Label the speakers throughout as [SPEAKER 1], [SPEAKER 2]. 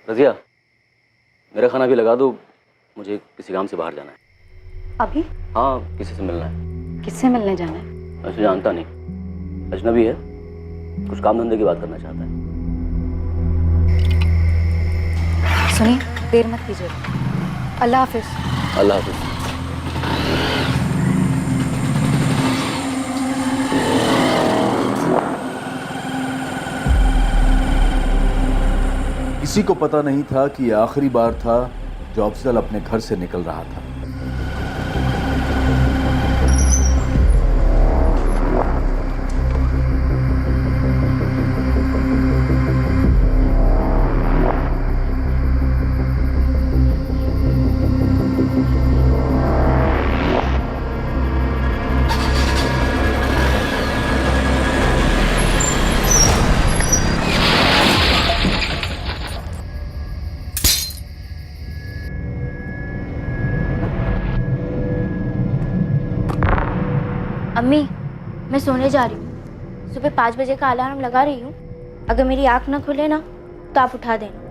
[SPEAKER 1] रज़िया, मेरा खाना भी लगा दो, मुझे किसी काम से बाहर जाना है।
[SPEAKER 2] अभी?
[SPEAKER 1] हाँ, किसी से मिलना है।
[SPEAKER 2] किससे मिलने जाना है?
[SPEAKER 1] मैं उसे जानता नहीं, अजनबी है, कुछ काम धंधे की बात करना चाहता है।
[SPEAKER 2] सुनिए, देर मत कीजिए। अल्लाह हाफिज।
[SPEAKER 1] अल्लाह हाफिज।
[SPEAKER 3] किसी को पता नहीं था कि यह आखिरी बार था जो अफजल अपने घर से निकल रहा था।
[SPEAKER 4] अम्मी, मैं सोने जा रही हूँ। सुबह 5 बजे का अलार्म लगा रही हूँ। अगर मेरी आँख ना खुले ना तो आप उठा देना।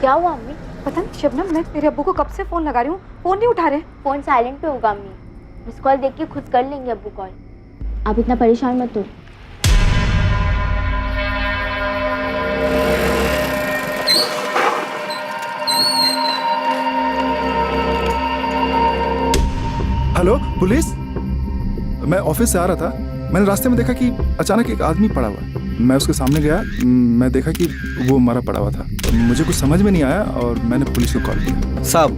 [SPEAKER 4] क्या हुआ अम्मी?
[SPEAKER 2] पता नहीं शबनम, मैं तेरे अब्बू को कब से फोन लगा रही हूँ, फोन नहीं उठा रहे।
[SPEAKER 4] फोन साइलेंट पे होगा अम्मी। मिस कॉल देख के खुद कर लेंगे अब्बू कॉल। आप इतना परेशान मत हो।
[SPEAKER 5] हेलो पुलिस, मैं ऑफिस से आ रहा था। मैंने रास्ते में देखा कि अचानक एक आदमी पड़ा हुआ है। मैं उसके सामने गया, मैं देखा कि वो मरा पड़ा हुआ था। मुझे कुछ समझ में नहीं आया और मैंने पुलिस को कॉल किया।
[SPEAKER 6] साहब,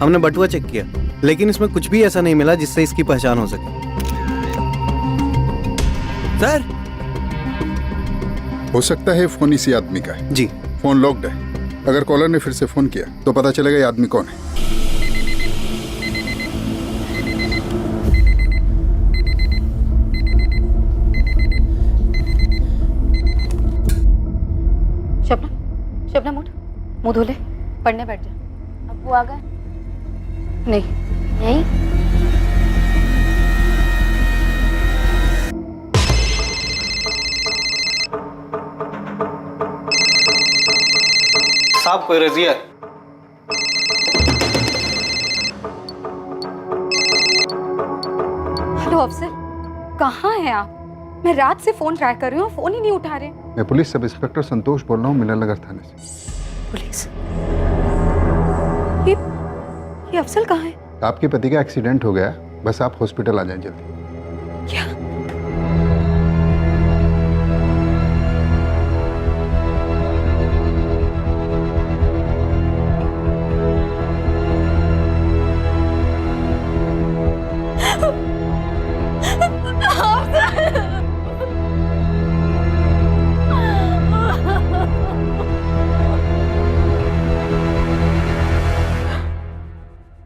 [SPEAKER 6] हमने बटुआ चेक किया लेकिन इसमें कुछ भी ऐसा नहीं मिला जिससे इसकी पहचान हो सके। सर,
[SPEAKER 7] हो सकता है फोन इसी आदमी का है।
[SPEAKER 6] जी।
[SPEAKER 7] फोन लॉक्ड है। अगर कॉलर ने फिर से फोन किया तो पता चलेगा ये आदमी कौन है।
[SPEAKER 2] शबनम, शबनम उठ, मुंह धो ले, पढ़ने बैठ जा।
[SPEAKER 4] अब्बू आ गए?
[SPEAKER 2] नहीं।
[SPEAKER 4] नहीं?
[SPEAKER 6] साहब, कोई रज़िया?
[SPEAKER 2] हेलो अफसर, कहाँ हैं आप? मैं रात से फोन ट्राई कर रही हूँ, फोन ही नहीं उठा रहे।
[SPEAKER 7] मैं पुलिस सब इंस्पेक्टर संतोष बोल रहा हूँ, मिलन नगर थाने से।
[SPEAKER 2] पुलिस? ये अफसल कहाँ है?
[SPEAKER 7] आपके पति का एक्सीडेंट हो गया, बस आप हॉस्पिटल आ जाएं जल्दी।
[SPEAKER 2] क्या?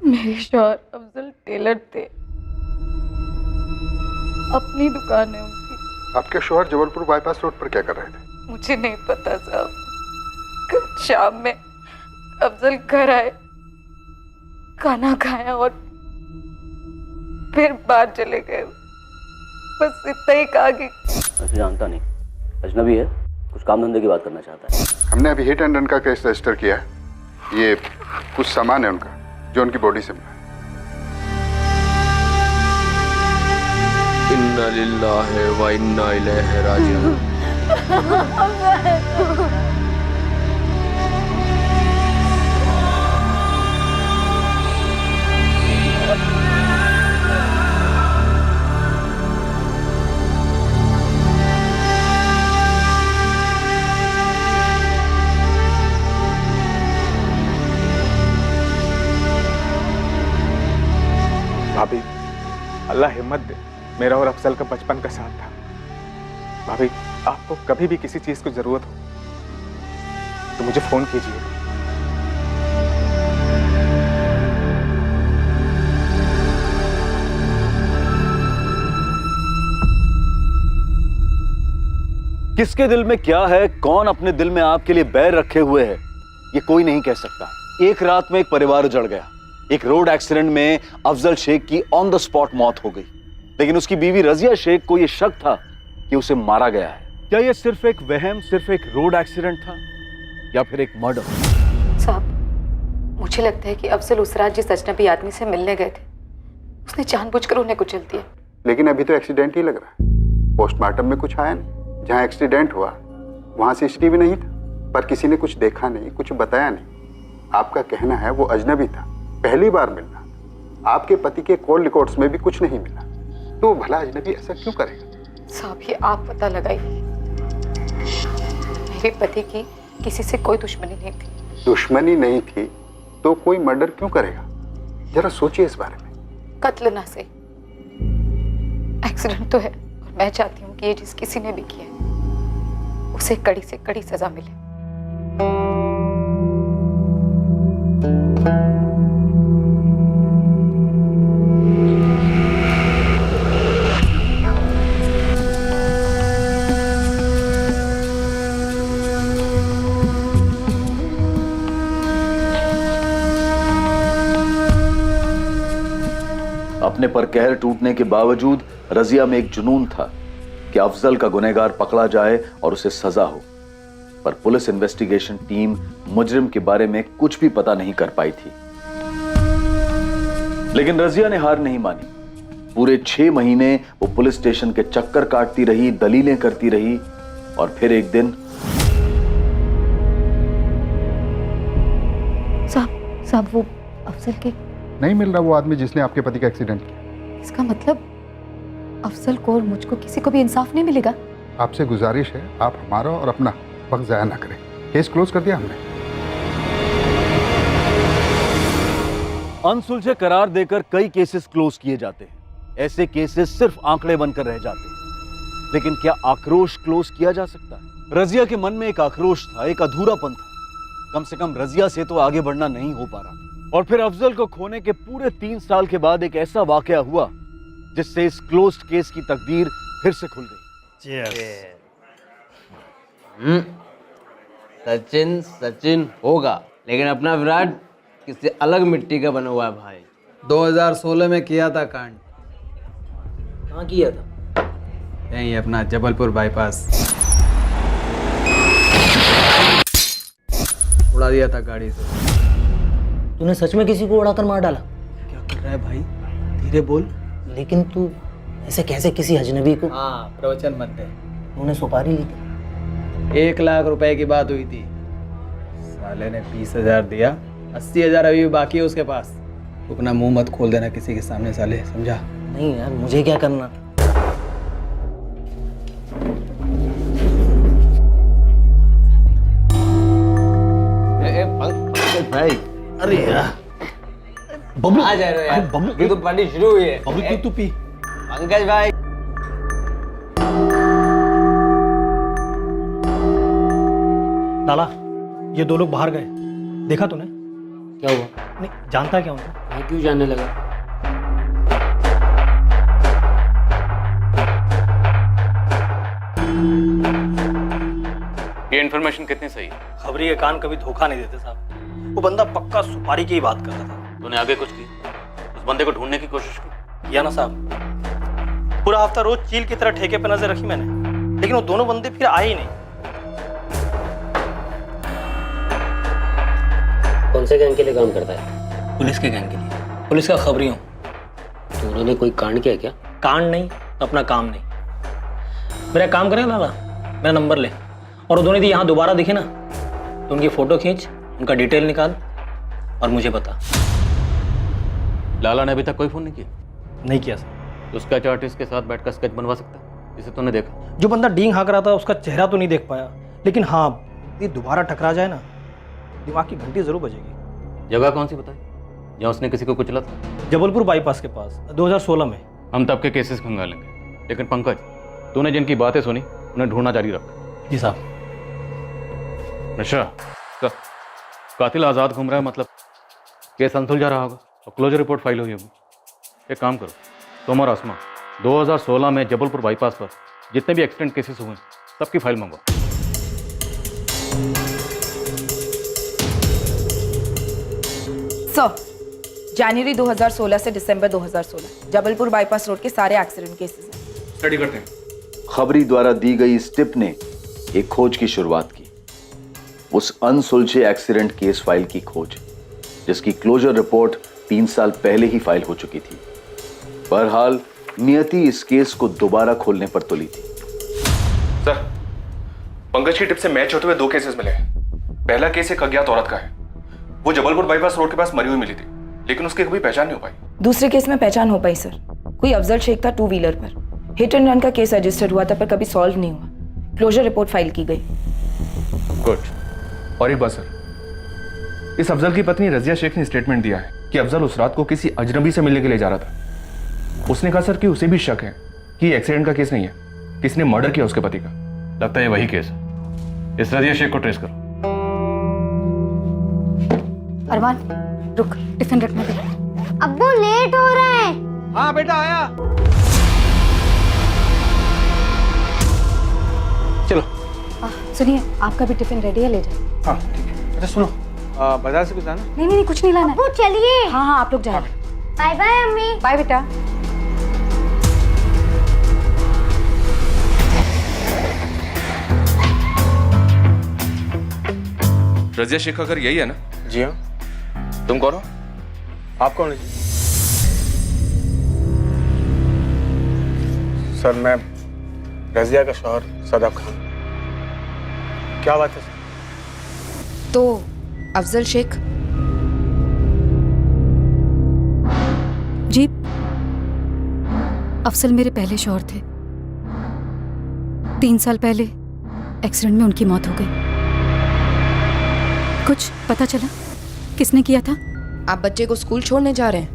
[SPEAKER 2] मेरे शौहर अफजल टेलर थे, अपनी दुकान है उनकी।
[SPEAKER 7] आपके शौहर जबलपुर बाईपास रोड पर क्या कर रहे थे?
[SPEAKER 2] मुझे नहीं पता साहब। कल शाम में अफजल घर आए, खाना खाया और फिर बाहर चले गए। बस इतना ही कहा कि
[SPEAKER 1] मैं उसे जानता नहीं, अजनबी है, कुछ काम धंधे की बात करना चाहता है।
[SPEAKER 7] हमने अभी हिट एंड रन का केस रजिस्टर किया है। ये कुछ सामान है उनका जो उनकी बॉडी से मिला।
[SPEAKER 8] इन्ना लिल्लाहि व इन्ना इलैहि राजिऊन।
[SPEAKER 9] भाभी, अल्लाह हिम्मत दे। मेरा और अफजल का बचपन का साथ था। भाभी, आपको कभी भी किसी चीज की जरूरत हो तो मुझे फोन कीजिए।
[SPEAKER 3] किसके दिल में क्या है, कौन अपने दिल में आपके लिए बैर रखे हुए है, ये कोई नहीं कह सकता। एक रात में एक परिवार उजड़ गया। एक रोड एक्सीडेंट में अफजल शेख की ऑन द स्पॉट मौत हो गई, लेकिन उसकी बीवी रजिया शेख को यह शक था कि उसे मारा गया है। क्या यह सिर्फ एक वहम, सिर्फ एक रोड एक्सीडेंट था या फिर एक मर्डर?
[SPEAKER 2] साहब, मुझे लगता है कि अफजल उस रात जिस अजनबी आदमी से मिलने गए थे, उसने जानबूझकर उन्हें कुचल दिया।
[SPEAKER 7] लेकिन अभी तो एक्सीडेंट ही लग रहा है। पोस्टमार्टम में कुछ आया नहीं। जहाँ एक्सीडेंट हुआ वहाँ सीसीटीवी नहीं था, पर किसी ने कुछ देखा नहीं, कुछ बताया नहीं। आपका कहना है वो अजनबी था, पहली बार मिलना। आपके पति के कॉल रिकॉर्ड्स में भी कुछ नहीं मिला, तो भला अजनबी ऐसा क्यों करेगा?
[SPEAKER 2] साहब, ये आप पता लगाइए। मेरे पति की किसी से कोई दुश्मनी नहीं थी।
[SPEAKER 7] दुश्मनी नहीं थी तो कोई मर्डर क्यों करेगा? जरा सोचिए इस बारे में।
[SPEAKER 2] कत्ल ना से एक्सीडेंट तो है, और मैं चाहती हूँ कि ये जिस किसी ने भी किया है उसे कड़ी से कड़ी सजा मिले।
[SPEAKER 3] अपने पर कहर टूटने के बावजूद रजिया में एक जुनून था कि अफजल का गुनहगार पकड़ा जाए और उसे सजा हो, पर पुलिस इन्वेस्टिगेशन टीम मुजरिम के बारे में कुछ भी पता नहीं कर पाई थी। लेकिन रजिया ने हार नहीं मानी। पूरे 6 महीने वो पुलिस स्टेशन के चक्कर काटती रही, दलीलें करती रही, और फिर एक दिन
[SPEAKER 2] साहब वो अफजल के
[SPEAKER 7] नहीं मिल रहा वो आदमी जिसने आपके पति का एक्सीडेंट किया।
[SPEAKER 2] इसका मतलब अफजल को और मुझको किसी को भी इंसाफ नहीं मिलेगा।
[SPEAKER 7] आपसे गुजारिश है, आप हमारा और अपना वक्त जाया ना करें। केस क्लोज कर दिया हमने।
[SPEAKER 3] अनसुलझे करार देकर कई केसेस क्लोज किए जाते हैं। ऐसे केसेस सिर्फ आंकड़े बनकर रह जाते हैं। लेकिन क्या आक्रोश क्लोज किया जा सकता है? रजिया के मन में एक आक्रोश था, एक अधूरापन था। कम से कम रजिया से तो आगे बढ़ना नहीं हो पा रहा। और फिर अफजल को खोने के पूरे 3 साल के बाद एक ऐसा वाकया हुआ जिससे इस क्लोज्ड केस की तकदीर फिर से खुल गई।
[SPEAKER 10] सचिन सचिन होगा, लेकिन अपना विराट किसी अलग मिट्टी का बना हुआ है भाई।
[SPEAKER 11] 2016 में किया था कांड।
[SPEAKER 10] कहाँ किया था?
[SPEAKER 11] यहीं अपना जबलपुर बाईपास। उड़ा दिया था गाड़ी से।
[SPEAKER 10] तूने सच में किसी को उड़ाकर मार डाला?
[SPEAKER 11] क्या कर रहा है भाई? धीरे बोल।
[SPEAKER 10] लेकिन तू ऐसे कैसे किसी अजनबी को?
[SPEAKER 11] हाँ, प्रवचन मत दे।
[SPEAKER 10] तूने सुपारी ली थी?
[SPEAKER 11] 1 लाख रुपए की बात हुई थी। साले ने 20,000 दिया, 80,000 अभी भी बाकी है उसके पास। तू अपना मुंह मत खोल देना किसी के सामने साले, समझा?
[SPEAKER 10] नहीं यार, मुझे क्या करना?
[SPEAKER 6] भाई
[SPEAKER 10] अरे यार
[SPEAKER 6] बबलू
[SPEAKER 10] आ जा रहे हो यार।
[SPEAKER 6] बबलू
[SPEAKER 10] अभी तो पार्टी शुरू हुई है।
[SPEAKER 6] बबलू तू पी।
[SPEAKER 10] पंकज भाई,
[SPEAKER 12] लाला, ये 2 लोग बाहर गए, देखा तूने?
[SPEAKER 10] क्या हुआ?
[SPEAKER 12] नहीं जानता क्या उनको?
[SPEAKER 10] मैं क्यों जानने लगा?
[SPEAKER 1] ये इन्फॉर्मेशन कितनी सही है?
[SPEAKER 12] खबरी के कान कभी धोखा नहीं देते साहब। वो बंदा पक्का सुपारी की ही बात कर रहा था।
[SPEAKER 1] तूने आगे कुछ की? उस बंदे को ढूंढने की कोशिश की?
[SPEAKER 12] किया ना साहब, पूरा हफ्ता रोज चील की तरह ठेके पे नजर रखी मैंने, लेकिन वो दोनों बंदे फिर आए ही नहीं।
[SPEAKER 10] कौन से गैंग के लिए काम करता है?
[SPEAKER 12] पुलिस के गैंग के लिए, पुलिस का खबरी हूँ।
[SPEAKER 10] तो उन्होंने कोई कांड किया क्या?
[SPEAKER 12] कांड नहीं तो अपना काम नहीं। मेरा काम करें लाला, मेरा नंबर ले, और वो दोनों यदि यहाँ दोबारा दिखे ना तो उनकी फोटो खींच, उनका डिटेल निकाल और मुझे बता।
[SPEAKER 1] लाला ने अभी तक कोई फोन नहीं किया?
[SPEAKER 12] नहीं किया सर।
[SPEAKER 1] तो स्केच आर्टिस्ट के साथ बैठकर स्केच बनवा सकता है जिसे तूने देखा?
[SPEAKER 12] जो बंदा डींग हाँक रहा था उसका चेहरा तो नहीं देख पाया, लेकिन हाँ ये दोबारा टकरा जाए ना, दिमाग की घंटी जरूर बजेगी।
[SPEAKER 1] जगह कौन सी बताई जहाँ उसने किसी को कुचला था?
[SPEAKER 12] जबलपुर बाईपास के पास 2016 में।
[SPEAKER 1] हम तब के केसेस खंगालेंगे, लेकिन पंकज तूने जिनकी बातें सुनी उन्हें ढूंढना जारी रख।
[SPEAKER 12] जी साहब।
[SPEAKER 1] नशा कातिल आज़ाद घूम रहा है, मतलब केस अनसुलझा रहा होगा और क्लोजर रिपोर्ट फाइल हुई होगी। एक काम करो, तुम और आसमा 2016 में जबलपुर बाईपास पर जितने भी एक्सीडेंट केसेस हुए सबकी फाइल मंगवा।
[SPEAKER 2] सर, जनवरी 2016 से दिसंबर 2016 जबलपुर बाईपास रोड के सारे एक्सीडेंट केसेस हैं।
[SPEAKER 1] स्टडी करते हैं।
[SPEAKER 3] खबरी द्वारा दी गई इस टिप ने एक खोज की शुरुआत की, उस अनसुलझे एक्सीडेंट केस फाइल की खोज जिसकी क्लोजर रिपोर्ट 3 साल पहले ही फाइल हो चुकी थी। बहरहाल नियति इस केस को दोबारा खोलने पर तुली थी।
[SPEAKER 9] सर, पंकज की टिप से मैच होते हुए 2 केसेस मिले हैं। पहला केस एक अज्ञात औरत का है। वो जबलपुर बाईपास रोड के पास मरी हुई मिली थी, लेकिन उसकी कभी पहचान नहीं हो पाई।
[SPEAKER 2] दूसरे केस में पहचान हो पाई सर। कोई अफजल शेख था 2 व्हीलर पर। हिट एंड रन का केस रजिस्टर्ड हुआ था पर कभी सॉल्व नहीं हुआ। क्लोजर रिपोर्ट फाइल की गई।
[SPEAKER 9] गुड। और एक बात सर, इस अफजल की पत्नी रजिया शेख ने स्टेटमेंट दिया है कि अफजल उस रात को किसी अजनबी से मिलने के लिए जा रहा था। उसने कहा सर कि उसे भी शक है कि एक्सीडेंट का केस नहीं है, किसने मर्डर किया उसके पति का।
[SPEAKER 1] लगता है वही केस है। इस रजिया शेख को ट्रेस करो।
[SPEAKER 2] अरमान, रुक, टिफिन रखने दे।
[SPEAKER 4] अब्बू लेट हो रहा है।
[SPEAKER 6] हाँ बेटा आया। चलो।
[SPEAKER 2] सुनिए, आपका भी टिफिन रेडी है, ले जाए।
[SPEAKER 9] हाँ ठीक है। अच्छा सुनो, बाजार से कुछ लाना?
[SPEAKER 2] नहीं, कुछ नहीं लाना।
[SPEAKER 4] अब्बू चलिए।
[SPEAKER 2] हाँ, आप लोग जाए।
[SPEAKER 4] बाय बाय अम्मी।
[SPEAKER 2] बाय बेटा।
[SPEAKER 9] रजिया शेख का घर यही है ना? जी हाँ। तुम कौन हो? आप कौन है? सर, मैं रजिया का शौहर सदाब खान। क्या बात है सर?
[SPEAKER 2] तो अफजल शेख?
[SPEAKER 13] जी, अफजल मेरे पहले शौहर थे। 3 साल पहले एक्सीडेंट में उनकी मौत हो गई। कुछ पता चला किसने किया था?
[SPEAKER 2] आप बच्चे को स्कूल छोड़ने जा रहे हैं?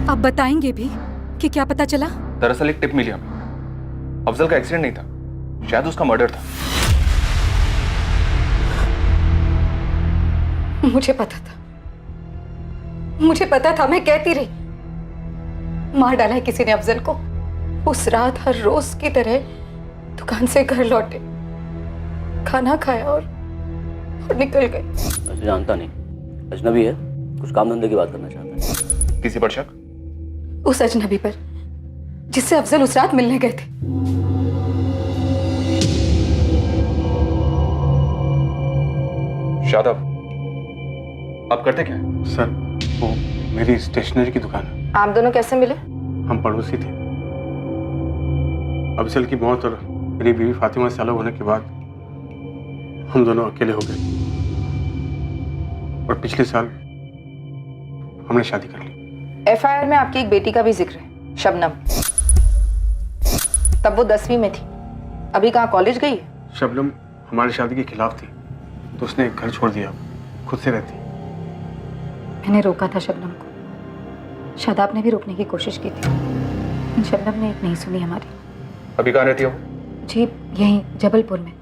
[SPEAKER 13] आप बताएंगे भी कि क्या पता चला?
[SPEAKER 9] दरअसल एक टिप मिली हमें। अफजल का एक्सीडेंट नहीं था, शायद उसका मर्डर था।
[SPEAKER 2] मुझे पता था, मैं कहती रही। मार डाला है किसी ने अफजल को। उस रात हर रोज की तरह दुकान से घर लौटे, खाना खाया और निकल गए।
[SPEAKER 3] ऐसे जानता नहीं, अजनबी है, कुछ काम धंधे की बात करना चाहता है।
[SPEAKER 9] किसी पर शक?
[SPEAKER 2] उस अजनबी पर जिससे अफजल उस रात मिलने गए थे।
[SPEAKER 9] शादाब, आप करते क्या हैं?
[SPEAKER 14] सर, वो मेरी स्टेशनरी की दुकान है।
[SPEAKER 2] आप दोनों कैसे मिले?
[SPEAKER 14] हम पड़ोसी थे। अफजल की मौत और मेरी बीवी फातिमा से अलग होने के बाद हम दोनों अकेले हो गए और पिछले साल हमने शादी कर ली।
[SPEAKER 2] एफआईआर में आपकी एक बेटी का भी जिक्र है, शबनम। तब वो 10वीं में थी। अभी कहाँ, कॉलेज गई?
[SPEAKER 14] शबनम हमारी शादी के खिलाफ थी, तो उसने एक घर छोड़ दिया, खुद से रहती।
[SPEAKER 2] मैंने रोका था शबनम को। शादाब ने भी रोकने की कोशिश की थी, लेकिन शबनम ने एक नहीं सुनी हमारी।
[SPEAKER 9] अभी कहाँ रहती हो?
[SPEAKER 2] जी, यहीं जबलपुर में।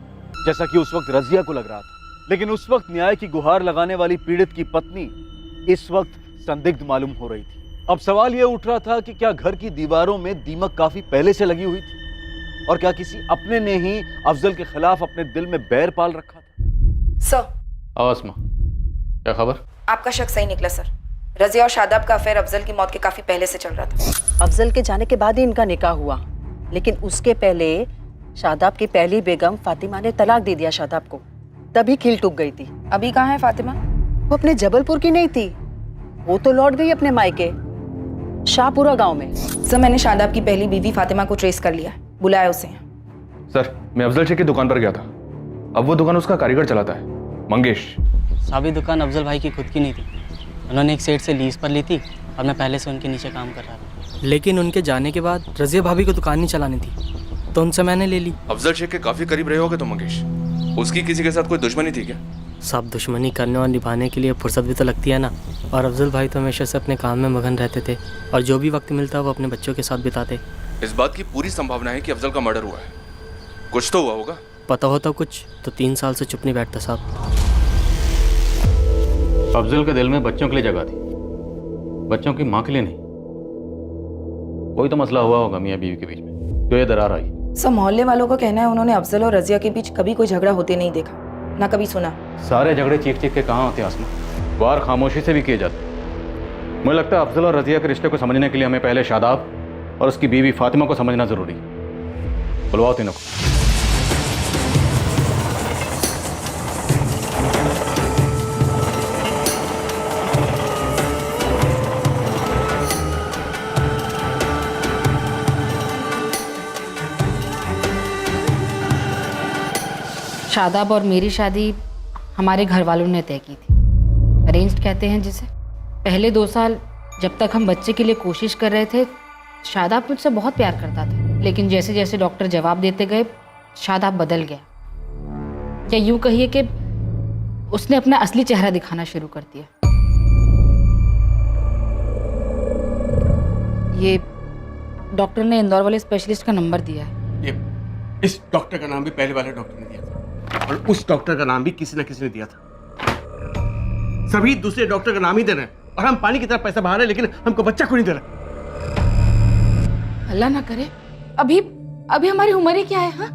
[SPEAKER 3] जैसा कि उस वक्त रजिया को लग रहा था, लेकिन उस वक्त न्याय की गुहार लगाने वाली पीड़ित की पत्नी इस वक्त संदिग्ध मालूम हो रही थी। अब सवाल यह उठ रहा था कि क्या घर की दीवारों में दीमक काफी पहले से लगी हुई थी और क्या किसी अपने ने ही अफजल के खिलाफ अपने दिल में बैर पाल रखा था।
[SPEAKER 2] सर,
[SPEAKER 1] आसमा, क्या खबर?
[SPEAKER 2] आपका शक सही निकला सर। रजिया और शादाब का अफेयर अफजल की मौत के काफी पहले से चल रहा था।
[SPEAKER 15] अफजल के जाने के बाद ही इनका निकाह हुआ, लेकिन उसके पहले शादाब की पहली बेगम फातिमा ने तलाक दे दिया शादाब को। तभी खिल टूट गई थी।
[SPEAKER 2] अभी कहाँ है फातिमा?
[SPEAKER 15] वो अपने जबलपुर की नहीं थी, वो तो लौट गई अपने मायके शाहपुरा गांव में।
[SPEAKER 2] सर, मैंने शादाब की पहली बीवी फातिमा को ट्रेस कर लिया, बुलाया उसे।
[SPEAKER 9] सर, मैं अफजल शेख की दुकान पर गया था। अब वो दुकान उसका कारीगर चलाता है, मंगेश।
[SPEAKER 16] साबी दुकान अफजल भाई की खुद की नहीं थी। उन्होंने एक सेठ से लीज पर ली थी और मैं पहले से उनके नीचे काम कर रहा था। लेकिन उनके जाने के बाद रजिया भाभी को दुकान नहीं चलानी थी, तो उनसे मैंने ले ली।
[SPEAKER 9] अफजल शेख के काफी करीब रहे होगे तो मंगेश। उसकी किसी के साथ कोई दुश्मनी थी क्या?
[SPEAKER 16] सब दुश्मनी करने और निभाने के लिए फुर्सत भी तो लगती है ना। और अफजल भाई तो हमेशा से अपने काम में मगन रहते थे और जो भी वक्त मिलता वो अपने बच्चों के साथ बिताते।
[SPEAKER 9] इस बात की पूरी संभावना है कि अफजल का मर्डर हुआ है। कुछ तो हुआ होगा।
[SPEAKER 16] पता होता कुछ तो 3 साल से चुप नहीं बैठता साहब।
[SPEAKER 1] अफजल के दिल में बच्चों के लिए जगह थी, बच्चों की माँ के लिए नहीं। कोई तो मसला हुआ होगा मियाँ बीवी के बीच में। जो ये दरार आई।
[SPEAKER 2] सब मोहल्ले वालों का कहना है उन्होंने अफजल और रजिया के बीच कभी कोई झगड़ा होते नहीं देखा, ना कभी सुना।
[SPEAKER 1] सारे झगड़े चीख चीख के कहाँ होते हैं आसमा, वार खामोशी से भी किए जाते। मुझे लगता है अफजल और रजिया के रिश्ते को समझने के लिए हमें पहले शादाब और उसकी बीवी फातिमा को समझना जरूरी है। बुलवाओ तीनों को।
[SPEAKER 2] शादाब और मेरी शादी हमारे घर वालों ने तय की थी, अरेंज्ड कहते हैं जिसे। पहले 2 साल जब तक हम बच्चे के लिए कोशिश कर रहे थे, शादाब मुझसे बहुत प्यार करता था, लेकिन जैसे जैसे डॉक्टर जवाब देते गए शादाब बदल गया, या यूं कहिए कि उसने अपना असली चेहरा दिखाना शुरू कर दिया। ये डॉक्टर ने इंदौर वाले स्पेशलिस्ट का नंबर दिया है।
[SPEAKER 14] ये इस डॉक्टर का नाम भी पहले वाले डॉक्टर ने दिया था, और उस डॉक्टर का नाम भी किसी न किसी ने दिया था। सभी दूसरे डॉक्टर का नाम ही दे रहे हैं, और हम पानी की तरह पैसा बहा रहे हैं, लेकिन हमको बच्चा क्यों नहीं दे रहा?
[SPEAKER 2] अल्लाह ना करे, अभी अभी हमारी उम्र ही क्या है? हाँ,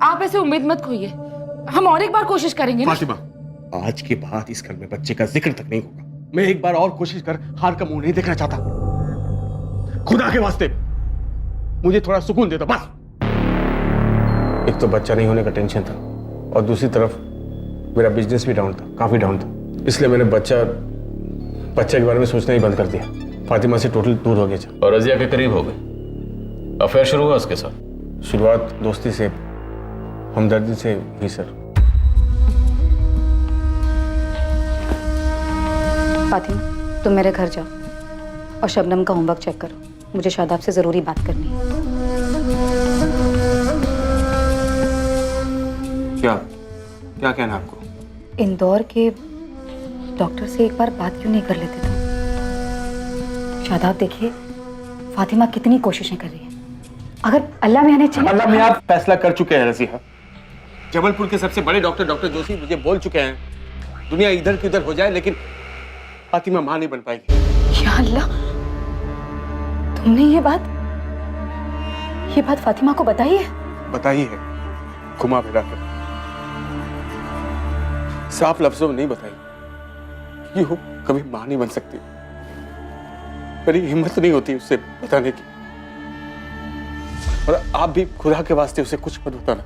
[SPEAKER 2] आप ऐसे उम्मीद मत खोइए, हम और एक बार कोशिश करेंगे ना।
[SPEAKER 14] फातिमा, आज के बाद इस घर में बच्चे का जिक्र तक नहीं होगा। मैं एक बार और कोशिश कर हार का मुंह नहीं देखना चाहता। खुदा के वास्ते मुझे थोड़ा सुकून दे दो बस। एक तो बच्चा नहीं होने का टेंशन था, और दूसरी तरफ मेरा बिजनेस भी डाउन था, काफी डाउन था। इसलिए मैंने बच्चे के बारे में सोचना ही बंद कर दिया। फातिमा से टोटल दूर हो गया।
[SPEAKER 1] और रजिया के करीब हो गए, अफेयर शुरू हुआ उसके साथ?
[SPEAKER 14] शुरुआत दोस्ती से, हमदर्दी से ही सर।
[SPEAKER 2] फातिमा, तुम मेरे घर जाओ और शबनम का होमवर्क चेक करो, मुझे शादाब से जरूरी बात करनी है।
[SPEAKER 14] क्या कहना आपको?
[SPEAKER 2] इंदौर के डॉक्टर से एक बार बात क्यों नहीं कर लेते तुम? शादाब, देखिए फातिमा कितनी कोशिशें कर रही है, अगर अल्लाह में आने चाहिए।
[SPEAKER 14] अल्लाह में आप फैसला कर चुके हैं रज़िया। जबलपुर के सबसे बड़े डॉक्टर जोशी मुझे बोल चुके हैं, दुनिया इधर की उधर हो जाए लेकिन फातिमा मां नहीं बन पाएगी।
[SPEAKER 2] या अल्लाह, तुमने ये बात फातिमा को बताई है?
[SPEAKER 14] बताई है, घुमा फिरा कर, साफ लफ्जों में नहीं बताई कि वो कभी मां नहीं बन सकती। मेरी हिम्मत नहीं होती उससे बताने की, और आप भी खुदा के वास्ते उसे कुछ मत बताना,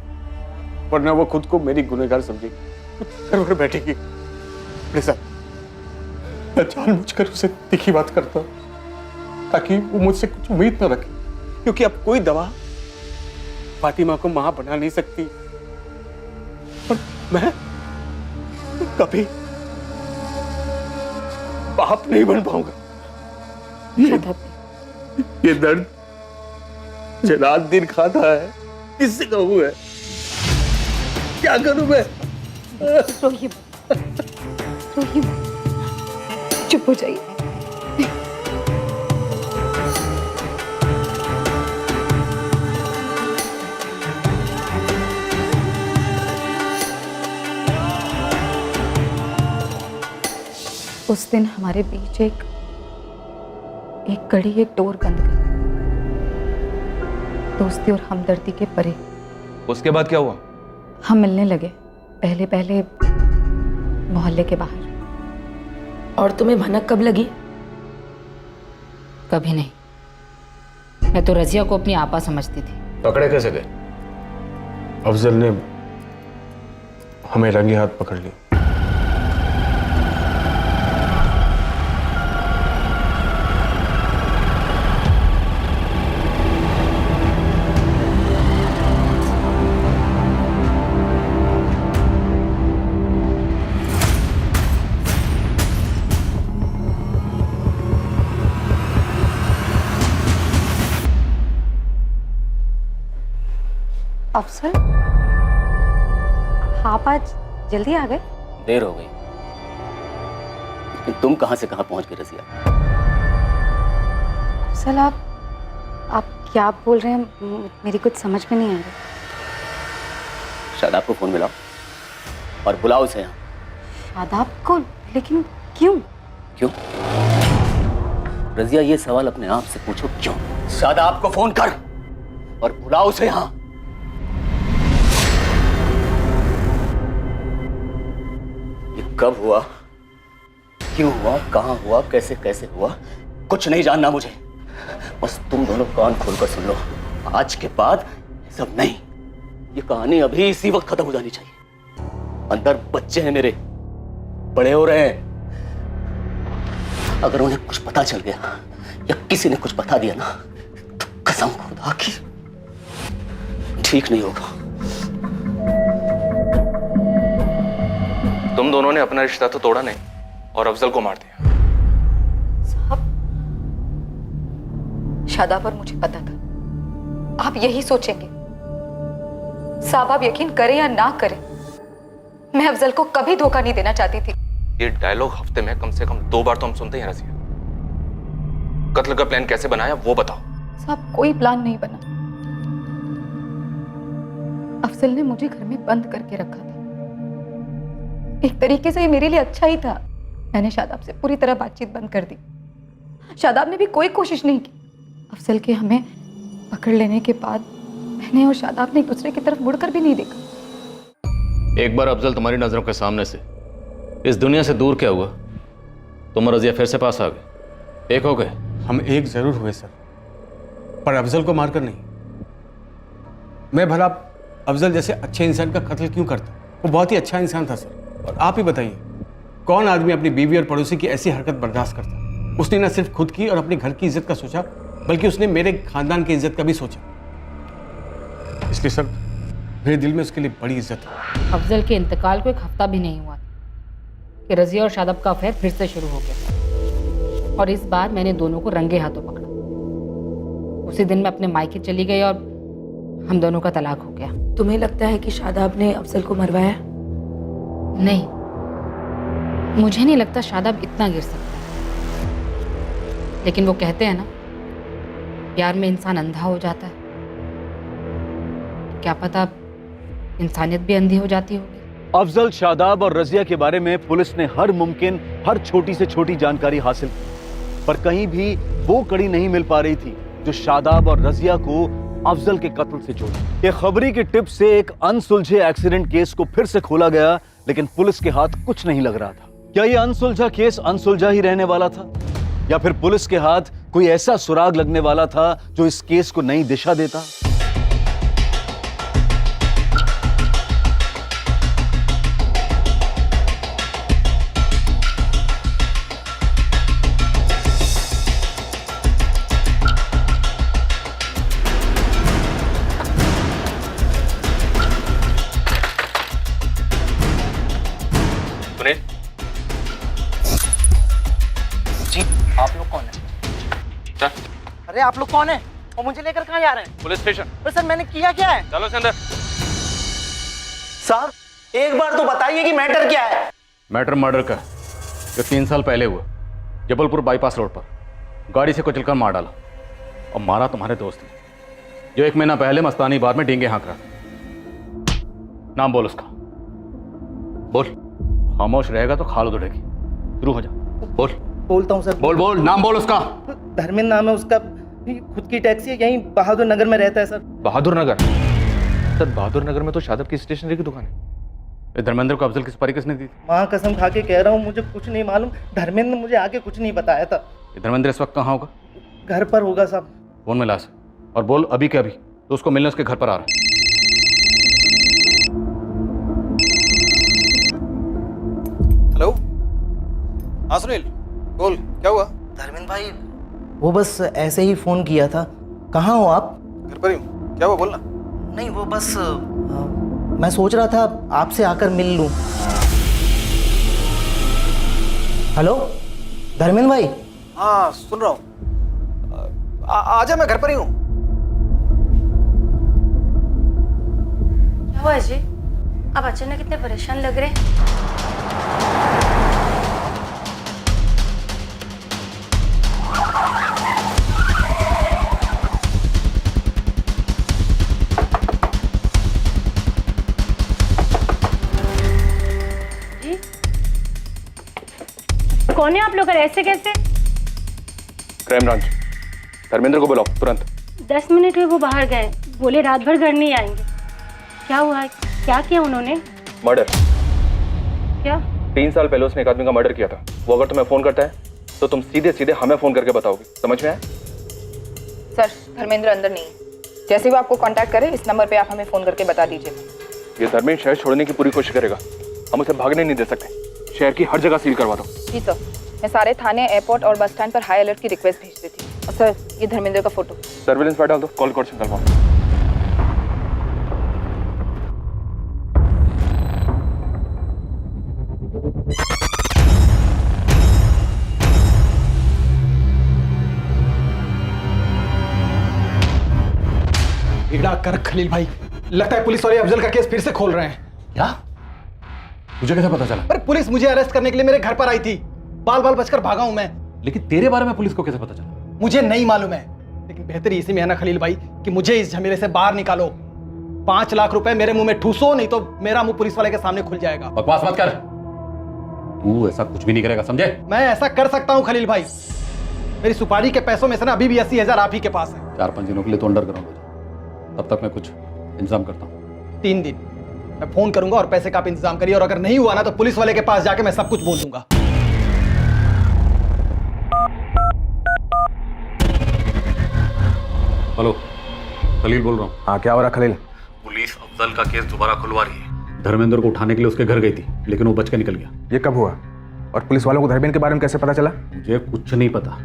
[SPEAKER 14] वरना वो खुद को मेरी गुनहगार समझेगी, घर पर बैठेगी। मेरे साथ मैं जानबूझकर उसे तीखी बात करता हूं ताकि वो मुझसे कुछ उम्मीद न रखे, क्योंकि अब कोई दवा फातिमा को मां बना नहीं सकती, और मैं कभी बाप नहीं बन पाऊंगा। ये दर्द मुझे रात दिन खाता है, किससे कहूं है? क्या करूं मैं?
[SPEAKER 2] रोइए चुप हो जाइए। उस दिन हमारे बीच एक कड़ी, एक डोर बंद गई, दोस्ती और हमदर्दी के परे।
[SPEAKER 1] उसके बाद क्या हुआ?
[SPEAKER 2] हम मिलने लगे, पहले मोहल्ले के बाहर। और तुम्हें भनक कब लगी? कभी नहीं, मैं तो रजिया को अपनी आपा समझती थी।
[SPEAKER 14] पकड़े कैसे गए? अफजल ने हमें रंगे हाथ पकड़ लिया।
[SPEAKER 2] अफसर, आप आज जल्दी आ गए?
[SPEAKER 17] देर हो गई, लेकिन तुम कहां से कहां पहुंच गए रज़िया?
[SPEAKER 2] अफसर, आप क्या बोल रहे हैं? मेरी कुछ समझ में नहीं आ रही।
[SPEAKER 17] शादाब को फोन मिलाओ और बुलाओ उसे यहाँ।
[SPEAKER 2] शादाब को? लेकिन क्यों?
[SPEAKER 17] क्यों? रज़िया, ये सवाल अपने आप से पूछो, क्यों? शादाब को फोन कर। और बुलाओ उसे यहां। ये कब हुआ, क्यों हुआ, कहां हुआ, कैसे कैसे हुआ, कुछ नहीं जानना मुझे। बस तुम दोनों कान खोलकर सुन लो, आज के बाद सब नहीं। ये कहानी अभी इसी वक्त खत्म हो जानी चाहिए। अंदर बच्चे हैं मेरे, बड़े हो रहे हैं। अगर उन्हें कुछ पता चल गया या किसी ने कुछ बता दिया ना, तो कसम खुदा की ठीक नहीं होगा।
[SPEAKER 9] तुम दोनों ने अपना रिश्ता तो तोड़ा नहीं और अफजल को मार दिया।
[SPEAKER 2] शादाब और मुझे पता था आप यही सोचेंगे। साहब आप यकीन करें या ना करें, मैं अफजल को कभी धोखा नहीं देना चाहती थी।
[SPEAKER 9] ये डायलॉग हफ्ते में कम से कम 2 बार तो हम सुनते हैं रजिया। कत्ल का प्लान कैसे बनाया वो बताओ।
[SPEAKER 2] साहब कोई प्लान नहीं बना। अफजल ने मुझे घर में बंद करके रखा था। एक तरीके से ये मेरे लिए अच्छा ही था। मैंने शादाब से पूरी तरह बातचीत बंद कर दी। शादाब ने भी कोई कोशिश नहीं की। अफजल के हमें पकड़ लेने के बाद मैंने और शादाब ने एक दूसरे की तरफ मुड़कर भी नहीं देखा।
[SPEAKER 1] एक बार अफजल तुम्हारी नजरों के सामने से इस दुनिया से दूर क्या हुआ, तुम और रजिया फिर से पास आ गए, एक हो गए।
[SPEAKER 14] हम एक जरूर हुए सर, पर अफजल को मारकर नहीं। मैं भला अफजल जैसे अच्छे इंसान का कत्ल क्यों करता? वो बहुत ही अच्छा इंसान था सर। और आप ही बताइए, कौन आदमी अपनी बीवी और पड़ोसी की ऐसी हरकत बर्दाश्त करता? उसने न सिर्फ खुद की और अपने घर की इज्जत का सोचा, बल्कि उसने मेरे खानदान की इज्जत का भी सोचा। इसलिए सर मेरे दिल में उसके लिए बड़ी इज्जत है।
[SPEAKER 18] अफजल के इंतकाल को 1 हफ्ता भी नहीं हुआ कि रजिया और शादाब का अफेयर फिर से शुरू हो गया, और इस बार मैंने दोनों को रंगे हाथों पकड़ा। उसी दिन मैं अपने मायके चली गई और हम दोनों का तलाक हो गया।
[SPEAKER 2] तुम्हें लगता है कि शादाब ने अफजल को मरवाया?
[SPEAKER 18] नहीं, मुझे नहीं लगता शादाब इतना गिर सकता है। लेकिन वो कहते हैं ना, प्यार में इंसान अंधा हो जाता है। क्या पता इंसानियत भी अंधी हो जाती होगी।
[SPEAKER 3] अफजल, शादाब और रजिया के बारे में पुलिस ने हर मुमकिन, हर छोटी से छोटी जानकारी हासिल की, पर कहीं भी वो कड़ी नहीं मिल पा रही थी जो शादाब और रजिया को अफजल के कत्ल से जोड़े। ये खबरी की टिप से एक अनसुलझे एक्सीडेंट केस को फिर से खोला गया, लेकिन पुलिस के हाथ कुछ नहीं लग रहा था। क्या ये अनसुलझा केस अनसुलझा ही रहने वाला था, या फिर पुलिस के हाथ कोई ऐसा सुराग लगने वाला था जो इस केस को नई दिशा देता?
[SPEAKER 16] जी, आप लोग कौन है? अरे आप लोग कौन है और मुझे लेकर कहाँ जा रहे हैं?
[SPEAKER 9] Police station.
[SPEAKER 16] पर सर मैंने किया क्या है?
[SPEAKER 9] चलो से अंदर।
[SPEAKER 16] साहब एक बार तो बताइए कि मैटर क्या है?
[SPEAKER 1] मैटर मर्डर का, जो 3 साल पहले हुआ, जबलपुर बाईपास रोड पर गाड़ी से कुचलकर मार डाला। और मारा तुम्हारे दोस्त ने, जो 1 महीना पहले मस्तानी बार में डींगे हाँक रहा था। नाम बोल उसका, बोल। खामोश रहेगा तो खाल उधड़ेगी। शुरू हो जा, बोल।
[SPEAKER 16] बोलता हूँ सर।
[SPEAKER 1] बोल बोल, नाम बोल उसका।
[SPEAKER 16] धर्मेंद्र नाम है उसका, खुद की टैक्सी है, यहीं बहादुर नगर में रहता है सर।
[SPEAKER 9] बहादुर नगर? सर बहादुर नगर में तो शादाब की स्टेशनरी की दुकान है।
[SPEAKER 1] धर्मेंद्र को अफजल की सुपारी किसने दी?
[SPEAKER 16] माँ कसम खा के कह रहा हूँ, मुझे कुछ नहीं मालूम। धर्मेंद्र ने मुझे आगे कुछ नहीं बताया था।
[SPEAKER 1] धर्मेंद्र इस वक्त कहाँ होगा?
[SPEAKER 16] घर पर होगा साहब।
[SPEAKER 1] फोन में ला से और बोल अभी के अभी तो उसको मिलने उसके घर पर आ रहा है।
[SPEAKER 11] हेलो, हाँ सुनील बोल, क्या हुआ?
[SPEAKER 16] धर्मेंद्र भाई वो बस ऐसे ही फोन किया था। कहाँ हो आप?
[SPEAKER 11] घर पर ही हूँ। क्या हुआ बोलना?
[SPEAKER 16] नहीं वो बस मैं सोच रहा था आपसे आकर मिल लूं। हेलो धर्मेंद्र भाई।
[SPEAKER 11] हाँ सुन रहा हूँ, आजा, मैं घर पर ही हूँ।
[SPEAKER 4] क्या हुआ अजय, आप अचानक इतने परेशान लग रहे हैं?
[SPEAKER 18] कौन है आप लोग? ऐसे कैसे?
[SPEAKER 9] Crime branch. धर्मेंद्र को बुलाओ तुरंत।
[SPEAKER 18] 10 मिनट में वो बाहर गए,
[SPEAKER 19] बोले रात भर घर नहीं आएंगे। क्या हुआ? क्या किया उन्होंने?
[SPEAKER 9] मर्डर।
[SPEAKER 19] क्या?
[SPEAKER 9] 3 साल पहले उसने एक आदमी का मर्डर किया था। वो अगर तुम्हें फोन करता है तो तुम सीधे सीधे हमें फोन करके बताओगी। समझ में आया?
[SPEAKER 2] सर, धर्मेंद्र अंदर नहीं है। जैसे वो आपको कांटेक्ट करे इस नंबर पे आप हमें फोन करके बता दीजिए।
[SPEAKER 9] ये धर्मेंद्र शहर छोड़ने की पूरी कोशिश करेगा। हम उसे भागने नहीं दे सकते। शहर की हर जगह सील करवा दो।
[SPEAKER 2] जी सर, मैं सारे थाने, एयरपोर्ट और बस स्टैंड पर हाई अलर्ट की रिक्वेस्ट भेज देती हूँ। और सर, ये धर्मेंद्र का फोटो।
[SPEAKER 9] सर्विलेंस पर डाल दो। कॉल कोड से निकलवाओ।
[SPEAKER 11] बेड़ा कर खलील भाई, लगता है पुलिस वाले अफजल का केस फिर से खोल रहे हैं।
[SPEAKER 1] क्या? तुझे कैसे पता चला?
[SPEAKER 11] अरे पुलिस मुझे अरेस्ट करने के लिए मेरे घर पर आई थी। बाल बाल बचकर भागा हूं मैं।
[SPEAKER 1] लेकिन तेरे बारे में पुलिस को कैसे पता चला?
[SPEAKER 11] मुझे नहीं मालूम है, लेकिन बेहतर इसी में है ना खलील भाई कि मुझे इस झमेले से बाहर निकालो। 5 लाख रुपए मेरे मुंह में ठूसो, नहीं तो मेरा मुंह पुलिस वाले के सामने खुल जाएगा।
[SPEAKER 1] बकवास मत कर। तू ऐसा कुछ भी नहीं करेगा, समझे?
[SPEAKER 11] मैं ऐसा कर सकता हूँ खलील भाई। मेरी सुपारी के पैसों में से ना अभी भी 80,000 आप ही के पास है।
[SPEAKER 1] 4-5 दिनों के लिए तो अंडरग्राउंड हो जाए, तब तक मैं कुछ इंतजाम करता हूँ।
[SPEAKER 11] 3 दिन मैं फोन करूंगा और पैसे का आप इंतजाम करिए, और अगर नहीं हुआ ना तो पुलिस वाले के पास जाके मैं सब कुछ बोल दूंगा।
[SPEAKER 1] हेलो, खलील बोल रहा हूँ।
[SPEAKER 14] हाँ, क्या हो रहा खलील?
[SPEAKER 1] पुलिस अफजल का केस दोबारा खुलवा रही है। धर्मेंद्र को उठाने के लिए उसके घर गई थी, लेकिन वो बच के निकल गया।
[SPEAKER 14] ये कब हुआ? और पुलिस वालों को धर्मेंद्र के बारे में कैसे पता चला?
[SPEAKER 1] मुझे कुछ नहीं पता।